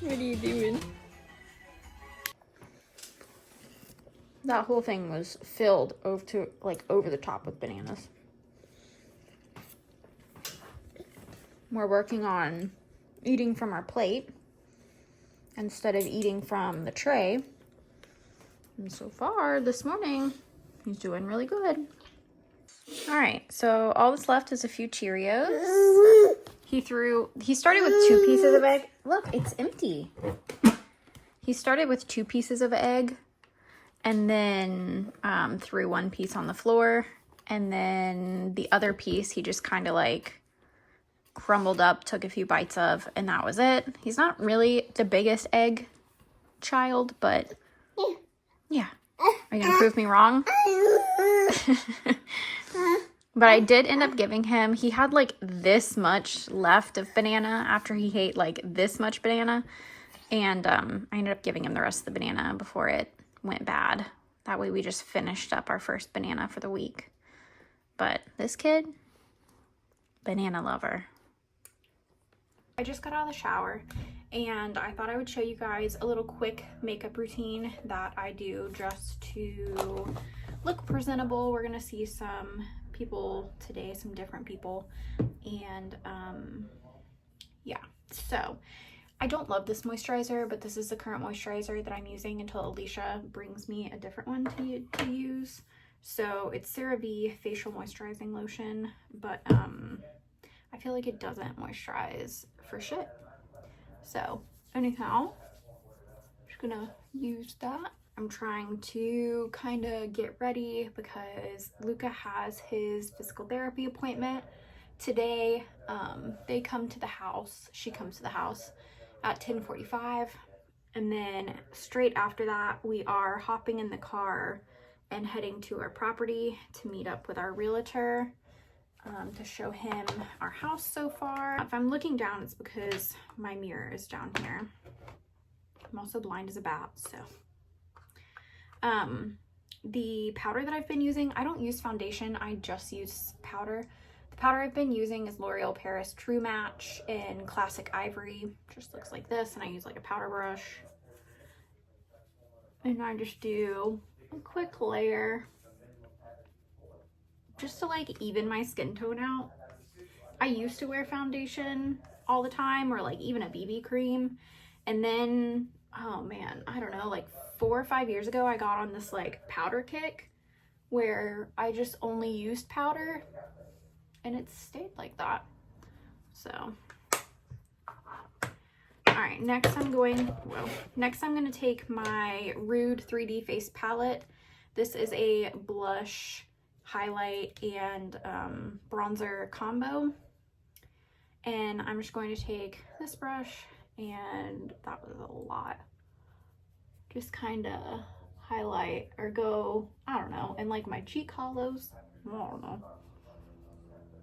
What are you doing? That whole thing was filled over the top with bananas. We're working on eating from our plate instead of eating from the tray. And so far this morning, he's doing really good. All right, so all that's left is a few Cheerios. He started with 2 pieces of egg. Look, it's empty. He started with 2 pieces of egg and then threw 1 piece on the floor. And then the other piece, he just kind of like crumbled up, took a few bites of, and that was it. He's not really the biggest egg child, but yeah. Are you gonna prove me wrong? But I did end up giving him, he had like this much left of banana after he ate like this much banana. And I ended up giving him the rest of the banana before it went bad. That way we just finished up our first banana for the week. But this kid, banana lover. I just got out of the shower and I thought I would show you guys a little quick makeup routine that I do just to look presentable. We're gonna see some people today, some different people, and yeah. So I don't love this moisturizer, but this is the current moisturizer that I'm using until Alicia brings me a different one to use. So it's CeraVe facial moisturizing lotion, but I feel like it doesn't moisturize for shit. So anyhow, I'm just gonna use that. I'm trying to kind of get ready because Luca has his physical therapy appointment today. They come to the house, she comes to the house at 10:45, and then straight after that we are hopping in the car and heading to our property to meet up with our realtor to show him our house so far. If I'm looking down, it's because my mirror is down here. I'm also blind as a bat, so. The powder that I've been using, I don't use foundation, I just use powder. The powder I've been using is L'Oreal Paris True Match in Classic Ivory. Just looks like this, and I use like a powder brush. And I just do a quick layer just to like even my skin tone out. I used to wear foundation all the time, or like even a BB cream, and then, oh man, I don't know, like 4 or 5 years ago I got on this like powder kick where I just only used powder and it stayed like that. So all right, next I'm going to take my Rude 3D Face Palette. This is a blush, highlight, and bronzer combo. And I'm just going to take this brush, and that was a lot. Just kind of highlight or go, I don't know, in like my cheek hollows. I don't know.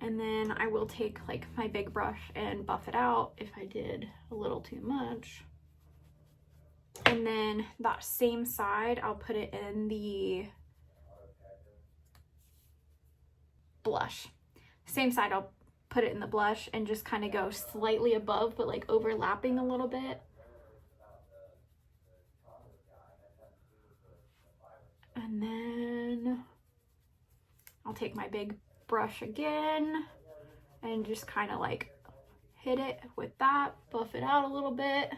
And then I will take like my big brush and buff it out if I did a little too much. And then that same side, I'll put it in the blush. Same side, I'll put it in the blush and just kind of go slightly above, but like overlapping a little bit. And then I'll take my big brush again and just kind of like hit it with that, buff it out a little bit.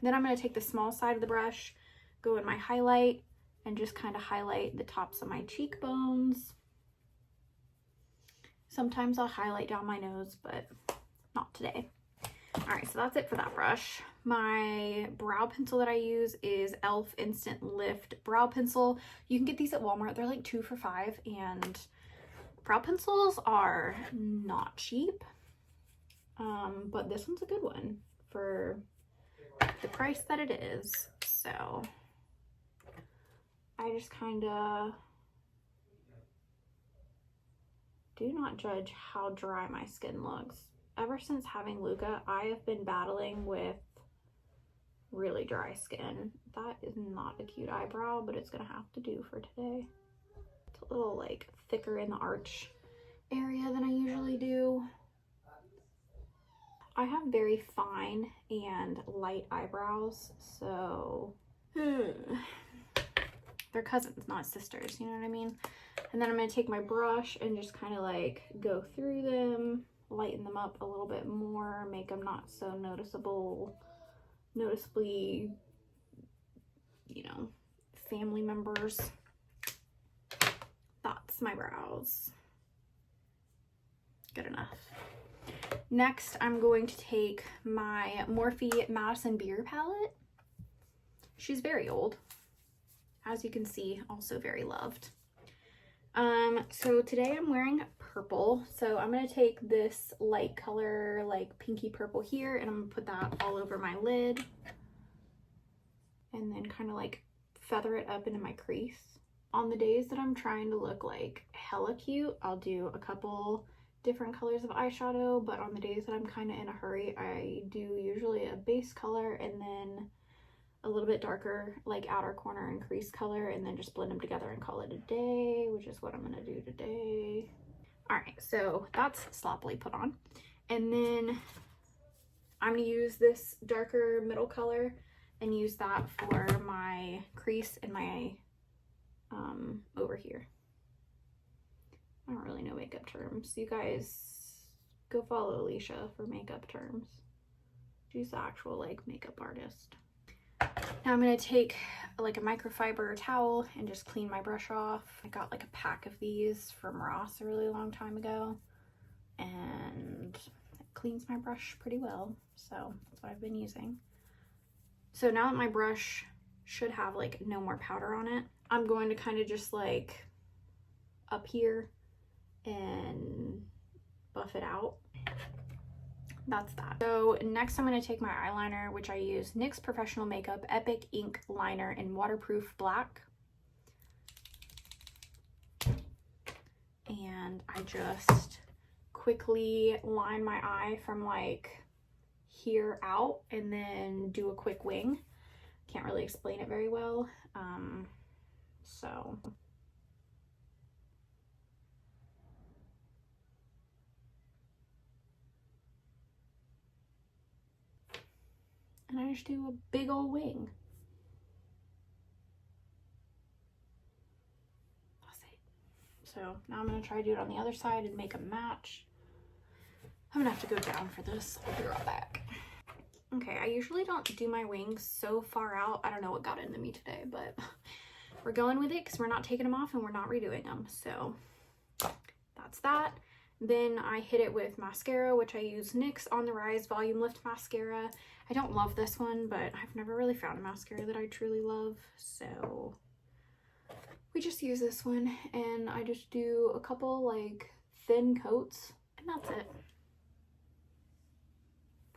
Then I'm going to take the small side of the brush, go in my highlight, and just kind of highlight the tops of my cheekbones. Sometimes I'll highlight down my nose, but not today. All right, so that's it for that brush. My brow pencil that I use is e.l.f. Instant Lift Brow Pencil. You can get these at Walmart. They're like 2 for $5, and brow pencils are not cheap. But this one's a good one for the price that it is. So I just kind of do not judge how dry my skin looks. Ever since having Luca, I have been battling with really dry skin. That is not a cute eyebrow, but it's gonna have to do for today. It's a little like thicker in the arch area than I usually do. I have very fine and light eyebrows, so they're cousins, not sisters, you know what I mean? And then I'm going to take my brush and just kind of like go through them, lighten them up a little bit more, make them not so noticeably, you know, family members. That's my brows. Good enough. Next, I'm going to take my Morphe Madison Beer palette. She's very old. As you can see, also very loved. So today I'm wearing purple. So I'm going to take this light color, like pinky purple here, and I'm going to put that all over my lid. And then kind of like feather it up into my crease. On the days that I'm trying to look like hella cute, I'll do a couple different colors of eyeshadow, but on the days that I'm kind of in a hurry, I do usually a base color and then a little bit darker like outer corner and crease color, and then just blend them together and call it a day, which is what I'm gonna do today. All right, so that's sloppily put on. And then I'm gonna use this darker middle color and use that for my crease and my over here. I don't really know makeup terms. You guys go follow Alicia for makeup terms. She's the actual like makeup artist. Now I'm going to take like a microfiber towel and just clean my brush off. I got like a pack of these from Ross a really long time ago, and it cleans my brush pretty well, so that's what I've been using. So now that my brush should have like no more powder on it, I'm going to kind of just like up here and buff it out. That's that. So next I'm going to take my eyeliner, which I use NYX Professional Makeup Epic Ink Liner in Waterproof Black. And I just quickly line my eye from like here out and then do a quick wing. Can't really explain it very well. And I just do a big old wing. That's it. So now I'm gonna try to do it on the other side and make them match. I'm gonna have to go down for this. I'll be right back. Okay, I usually don't do my wings so far out. I don't know what got into me today, but we're going with it because we're not taking them off and we're not redoing them. So that's that. Then I hit it with mascara, which I use NYX On The Rise Volume Lift Mascara. I don't love this one, but I've never really found a mascara that I truly love, so we just use this one, and I just do a couple like thin coats, and that's it.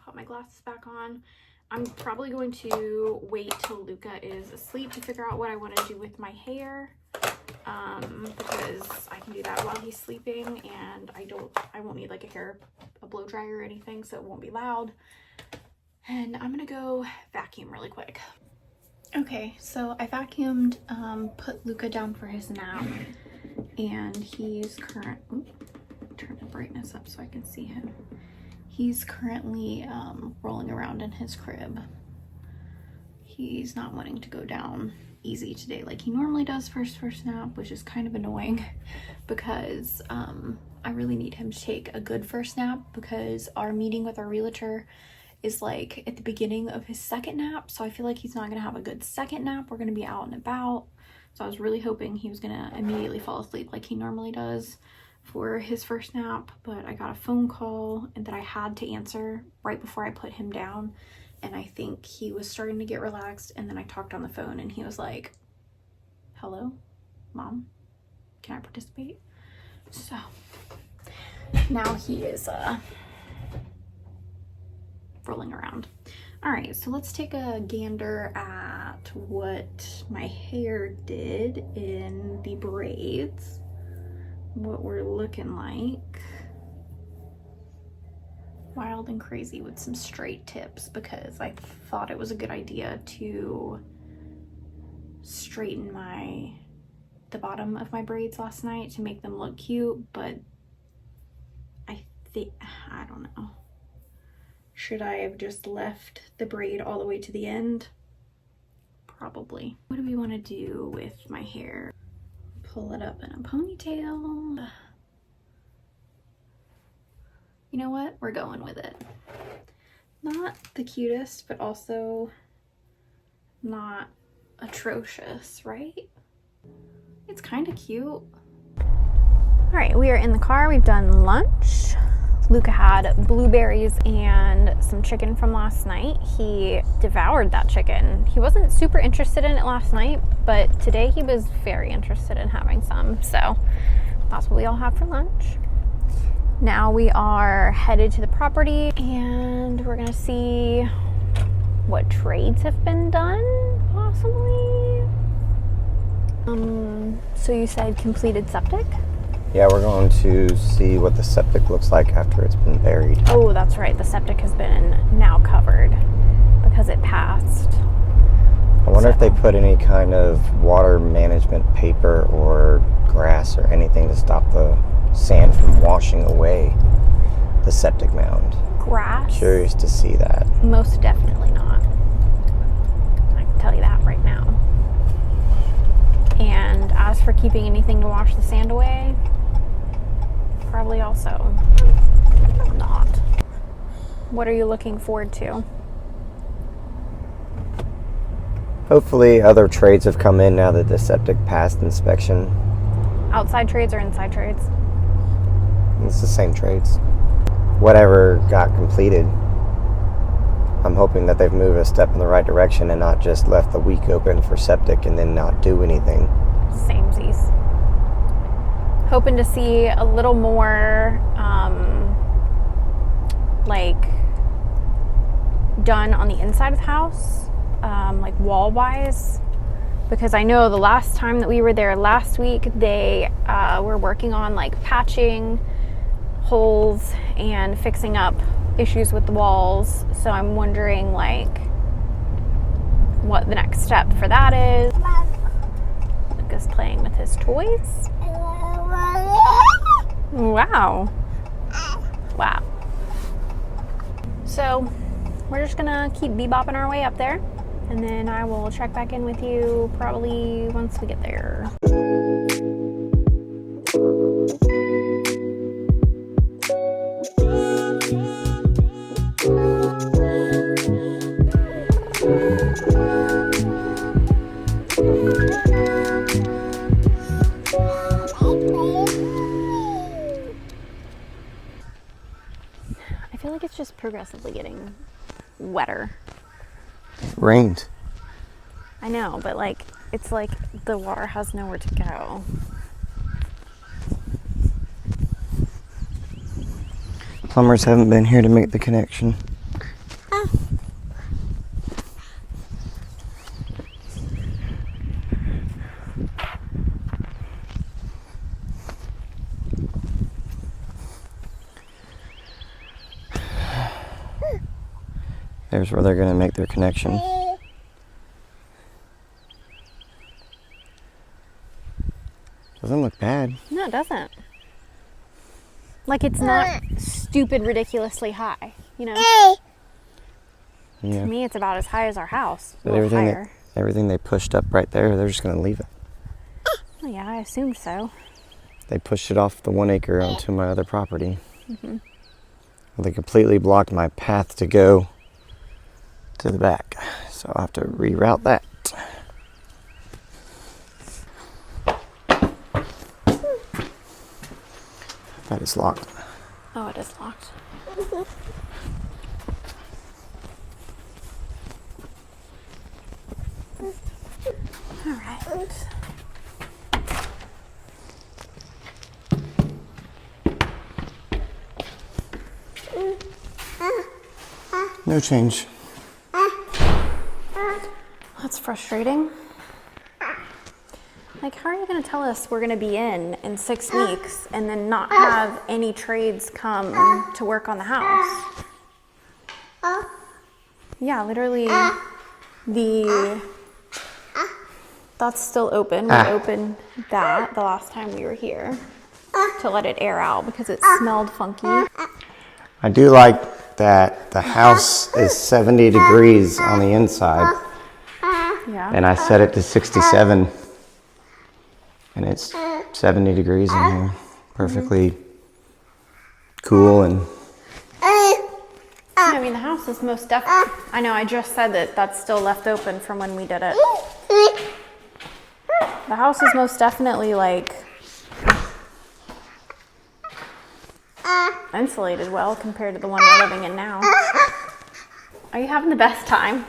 Put my glasses back on. I'm probably going to wait till Luca is asleep to figure out what I want to do with my hair. Because I can do that while he's sleeping, and I won't need like a blow dryer or anything, so it won't be loud. And I'm gonna go vacuum really quick. Okay, so I vacuumed, put Luca down for his nap, and he's turn the brightness up so I can see him. He's currently rolling around in his crib. He's not wanting to go down easy today like he normally does for his first nap, which is kind of annoying because I really need him to take a good first nap, because our meeting with our realtor is like at the beginning of his second nap, so I feel like he's not gonna have a good second nap. We're gonna be out and about, so I was really hoping he was gonna immediately fall asleep like he normally does for his first nap. But I got a phone call and that I had to answer right before I put him down, and I think he was starting to get relaxed, and then I talked on the phone and he was like, "Hello, Mom, can I participate?" So now he is rolling around. All right, so let's take a gander at what my hair did in the braids, what we're looking like. Wild and crazy with some straight tips, because I thought it was a good idea to straighten the bottom of my braids last night to make them look cute, but I don't know. Should I have just left the braid all the way to the end? Probably. What do we want to do with my hair? Pull it up in a ponytail. You know what? We're going with it. Not the cutest, but also not atrocious, right? It's kind of cute. All right, we are in the car. We've done lunch. Luca had blueberries and some chicken from last night. He devoured that chicken. He wasn't super interested in it last night, but today he was very interested in having some. So that's what we all have for lunch. Now we are headed to the property and we're gonna see what trades have been done, possibly. So you said completed septic? Yeah, we're going to see what the septic looks like after it's been buried. Oh, that's right. The septic has been now covered because it passed. I wonder if they put any kind of water management paper or grass or anything to stop the sand from washing away the septic mound. Grass? Curious to see that. Most definitely not. I can tell you that right now. And as for keeping anything to wash the sand away, probably also not. What are you looking forward to? Hopefully other trades have come in now that the septic passed inspection. Outside trades or inside trades? It's the same trades. Whatever got completed, I'm hoping that they've moved a step in the right direction and not just left the week open for septic and then not do anything. Samesies. Hoping to see a little more like done on the inside of the house, like wall wise, because I know the last time that we were there last week they were working on like patching holes and fixing up issues with the walls. So I'm wondering like what the next step for that is. Luca's playing with his toys. Wow. Wow. So we're just gonna keep bebopping our way up there, and then I will check back in with you probably once we get there. I feel like it's just progressively getting wetter. It rained. I know, but like it's like the water has nowhere to go. Plumbers haven't been here to make the connection. There's where they're going to make their connection. Doesn't look bad. No, it doesn't. Like it's not stupid ridiculously high, you know? Yeah. To me, it's about as high as our house. But everything they pushed up right there, they're just going to leave it. Well, yeah, I assumed so. They pushed it off the 1 acre onto my other property. Mm-hmm. Well, they completely blocked my path to go to the back, so I'll have to reroute that. That is locked. Oh, it is locked. All right. No change. That's frustrating. Like, how are you going to tell us we're going to be in 6 weeks and then not have any trades come to work on the house? Yeah, literally, that's still open. We opened that the last time we were here to let it air out because it smelled funky. I do like that the house is 70 degrees on the inside. Yeah. And I set it to 67. And it's 70 degrees in here. Perfectly cool and... I mean, the house is most definitely... I know, I just said that that's still left open from when we did it. The house is most definitely, like, insulated well compared to the one we're living in now. Are you having the best time?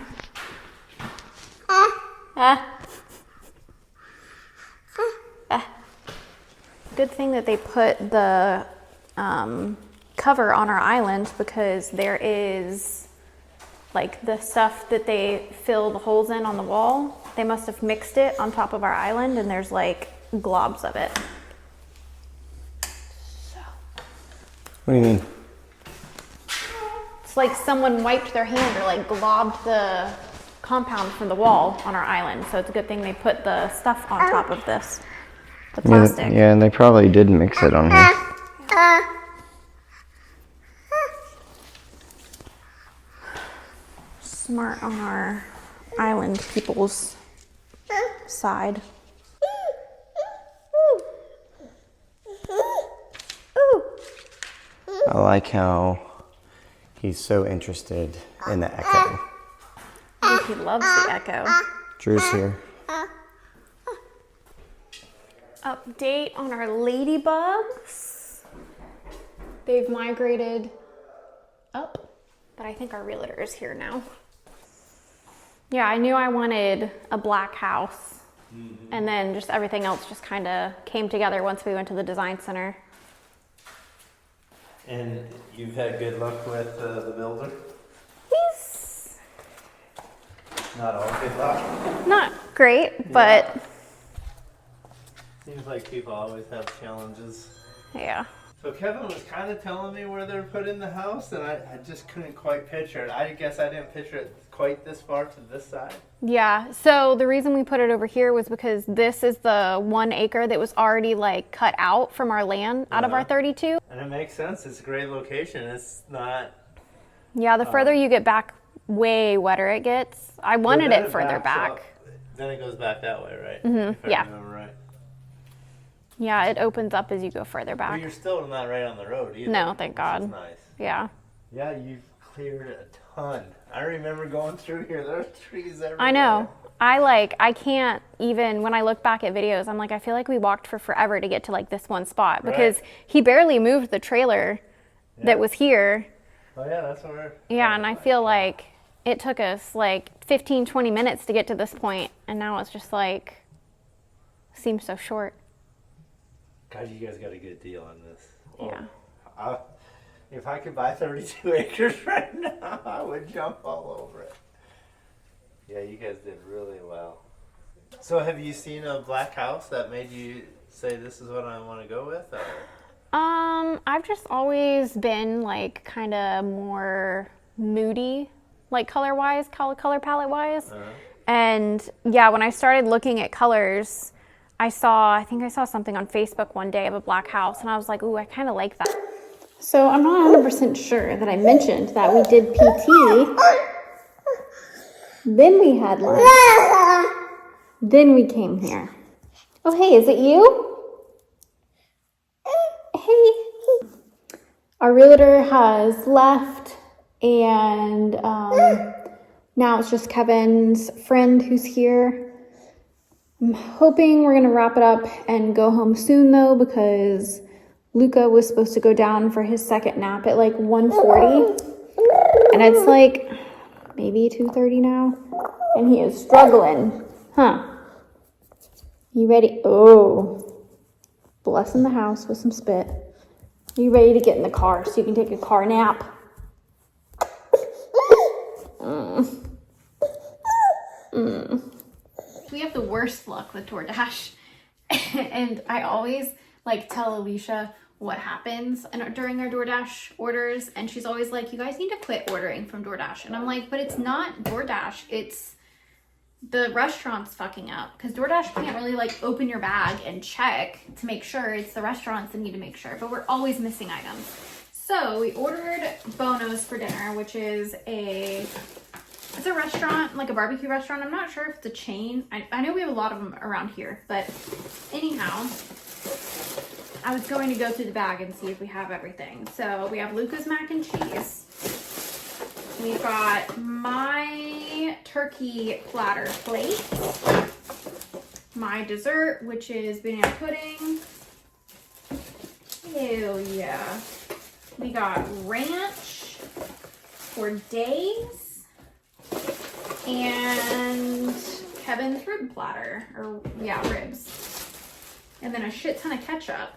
Good thing that they put the cover on our island, because there is like the stuff that they fill the holes in on the wall. They must have mixed it on top of our island, and there's like globs of it. So. What do you mean? It's like someone wiped their hand or like globbed the compound from the wall on our island. So it's a good thing they put the stuff on top of this, the plastic. Yeah, and they probably did mix it on here. Smart on our island people's side. I like how he's so interested in the echo. I think he loves the echo. Drew's here. Update on our ladybugs. They've migrated up, but I think our realtor is here now. Yeah, I knew I wanted a black house, and then just everything else just kind of came together once we went to the design center. And you've had good luck with the builder? He's Not all good luck. not great, but Seems like people always have challenges. yeah. So Kevin was kind of telling me where they're putting the house, and I just couldn't quite picture it. I guess I didn't picture it quite this far to this side. Yeah, so the reason we put it over here was because this is the 1 acre that was already like cut out from our land out of our 32. And it makes sense. It's a great location. It's not... Yeah, the further you get back, way wetter it gets. I wanted Then it further backs back. up. Then it goes back that way, right? If I yeah. remember right. Yeah, it opens up as you go further But back. you're still not right on the road either. No, thank God. Which is nice. Yeah. Yeah, you've cleared a ton. I remember going through here. There's trees everywhere. I know. I can't even, when I look back at videos, I'm like, I feel like we walked for forever to get to like this one spot, because he barely moved the trailer that was here. Oh yeah, that's where... Yeah, and I feel like it took us like 15, 20 minutes to get to this point, and now it's just like, seems so short. God, you guys got a good deal on this. Yeah. If I could buy 32 acres right now, I would jump all over it. Yeah, you guys did really well. So have you seen a black house that made you say this is what I want to go with? Or? I've just always been like kind of more moody, like color-wise, color palette-wise. And yeah, when I started looking at colors, I think I saw something on Facebook one day of a black house, and I was like, ooh, I kind of like that. So I'm not 100% sure that I mentioned that we did PT. Then we had lunch. Then we came here. Oh, hey, is it you? Hey. Our realtor has left, and now it's just Kevin's friend who's here. I'm hoping we're going to wrap it up and go home soon, though, because Luca was supposed to go down for his second nap at like 1:40, and it's like maybe 2:30 now, and he is struggling. You ready? Oh, blessing the house with some spit. You ready to get in the car so you can take a car nap? We have the worst luck with DoorDash, and I always like tell Alicia what happens during our DoorDash orders, and she's always like, you guys need to quit ordering from DoorDash. And I'm like, but it's not DoorDash, it's the restaurant's fucking up, because DoorDash can't really like open your bag and check to make sure. It's the restaurants that need to make sure, but we're always missing items. So we ordered Bono's for dinner, which is it's a restaurant, like a barbecue restaurant. I'm not sure if it's a chain. I know we have a lot of them around here, but anyhow, I was going to go through the bag and see if we have everything. So we have Luca's mac and cheese. We've got my turkey platter plate. My dessert, which is banana pudding. Ew, yeah. We got ranch for days. And Kevin's rib platter. Or, yeah, ribs. And then a shit ton of ketchup.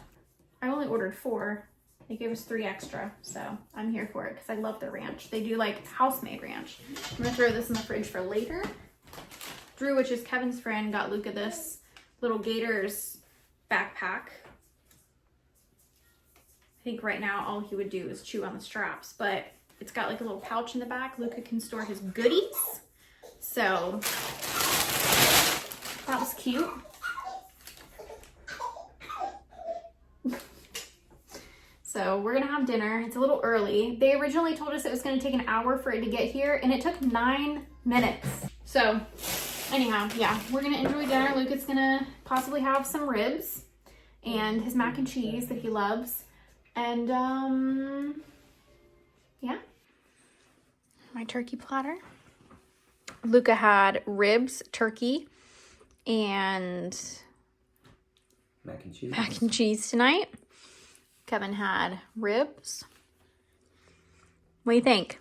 I only ordered 4. They gave us 3 extra, so I'm here for it because I love their ranch. They do like house-made ranch. I'm gonna throw this in the fridge for later. Drew, which is Kevin's friend, got Luca this little Gators backpack. I think right now all he would do is chew on the straps, but it's got like a little pouch in the back. Luca can store his goodies. So that was cute. So we're gonna have dinner. It's a little early. They originally told us it was gonna take an hour for it to get here, and it took 9 minutes. So anyhow, yeah, we're gonna enjoy dinner. Luca's gonna possibly have some ribs and his mac and cheese that he loves. And yeah. My turkey platter. Luca had ribs, turkey, and Mac and cheese. mac and cheese tonight. Kevin had ribs. What do you think?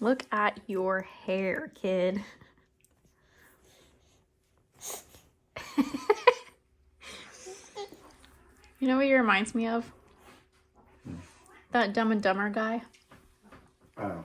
Look at your hair, kid. You know what he reminds me of? That Dumb and Dumber guy. Oh.